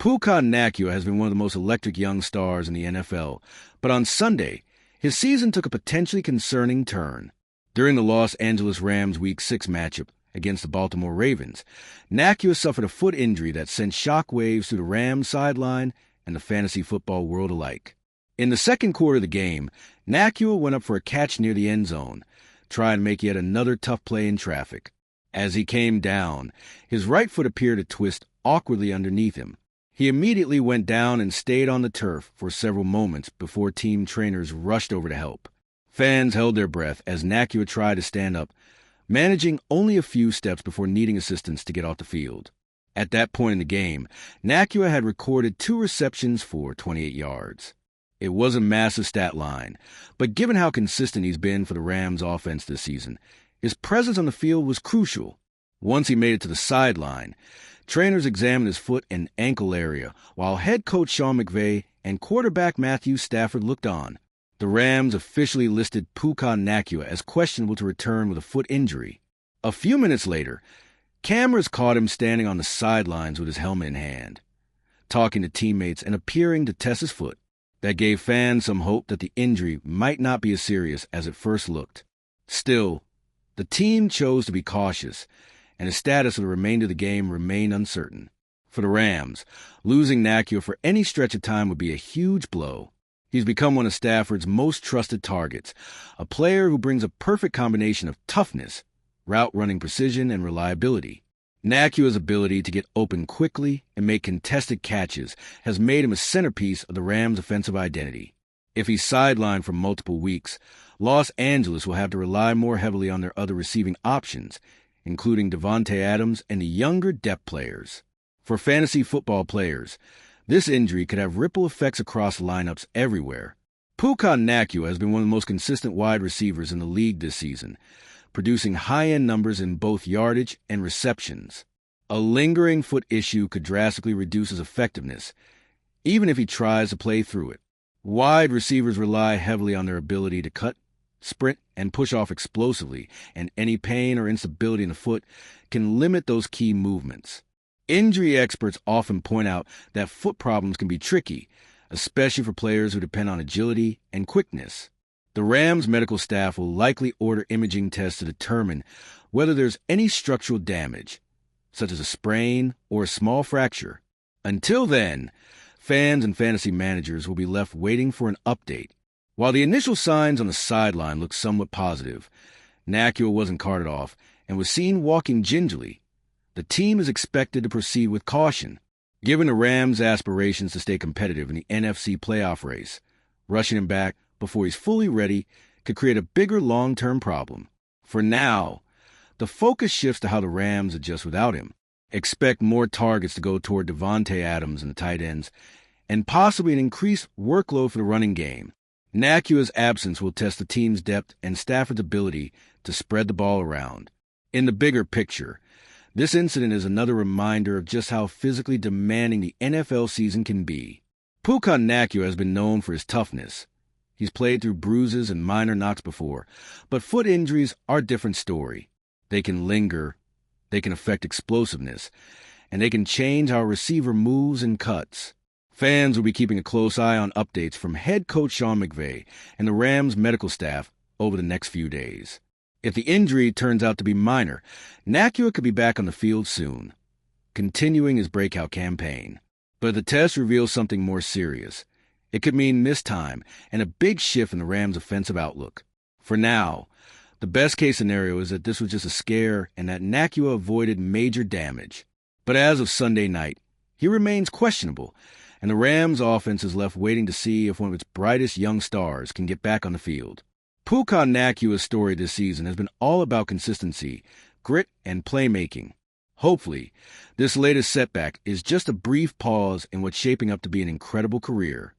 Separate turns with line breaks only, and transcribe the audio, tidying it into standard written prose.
Puka Nacua has been one of the most electric young stars in the NFL, but on Sunday, his season took a potentially concerning turn. During the Los Angeles Rams Week 6 matchup against the Baltimore Ravens, Nacua suffered a foot injury that sent shockwaves through the Rams sideline and the fantasy football world alike. In the second quarter of the game, Nacua went up for a catch near the end zone, trying to make yet another tough play in traffic. As he came down, his right foot appeared to twist awkwardly underneath him. He immediately went down and stayed on the turf for several moments before team trainers rushed over to help. Fans held their breath as Nacua tried to stand up, managing only a few steps before needing assistance to get off the field. At that point in the game, Nacua had recorded 2 receptions for 28 yards. It was a massive stat line, but given how consistent he's been for the Rams offense this season, his presence on the field was crucial. Once he made it to the sideline, trainers examined his foot and ankle area, while head coach Sean McVay and quarterback Matthew Stafford looked on. The Rams officially listed Puka Nacua as questionable to return with a foot injury. A few minutes later, cameras caught him standing on the sidelines with his helmet in hand, talking to teammates and appearing to test his foot. That gave fans some hope that the injury might not be as serious as it first looked. Still, the team chose to be cautious, and his status for the remainder of the game remained uncertain. For the Rams, losing Nacua for any stretch of time would be a huge blow. He's become one of Stafford's most trusted targets, a player who brings a perfect combination of toughness, route-running precision, and reliability. Nacua's ability to get open quickly and make contested catches has made him a centerpiece of the Rams' offensive identity. If he's sidelined for multiple weeks, Los Angeles will have to rely more heavily on their other receiving options, including Davante Adams and the younger depth players. For fantasy football players, this injury could have ripple effects across lineups everywhere. Puka Nacua has been one of the most consistent wide receivers in the league this season, producing high-end numbers in both yardage and receptions. A lingering foot issue could drastically reduce his effectiveness, even if he tries to play through it. Wide receivers rely heavily on their ability to cut, sprint, and push off explosively, and any pain or instability in the foot can limit those key movements. Injury experts often point out that foot problems can be tricky, especially for players who depend on agility and quickness. The Rams medical staff will likely order imaging tests to determine whether there's any structural damage, such as a sprain or a small fracture. Until then, fans and fantasy managers will be left waiting for an update. While the initial signs on the sideline looked somewhat positive, Nacua wasn't carted off and was seen walking gingerly. The team is expected to proceed with caution, given the Rams' aspirations to stay competitive in the NFC playoff race. Rushing him back before he's fully ready could create a bigger long-term problem. For now, the focus shifts to how the Rams adjust without him. Expect more targets to go toward Davante Adams and the tight ends, and possibly an increased workload for the running game. Nacua's absence will test the team's depth and Stafford's ability to spread the ball around. In the bigger picture, this incident is another reminder of just how physically demanding the NFL season can be. Puka Nacua has been known for his toughness. He's played through bruises and minor knocks before, but foot injuries are a different story. They can linger, they can affect explosiveness, and they can change how a receiver moves and cuts. Fans will be keeping a close eye on updates from head coach Sean McVay and the Rams medical staff over the next few days. If the injury turns out to be minor, Nacua could be back on the field soon, continuing his breakout campaign. But if the test reveals something more serious, it could mean missed time and a big shift in the Rams' offensive outlook. For now, the best-case scenario is that this was just a scare and that Nacua avoided major damage. But as of Sunday night, he remains questionable, and the Rams' offense is left waiting to see if one of its brightest young stars can get back on the field. Puka Nacua's story this season has been all about consistency, grit, and playmaking. Hopefully, this latest setback is just a brief pause in what's shaping up to be an incredible career.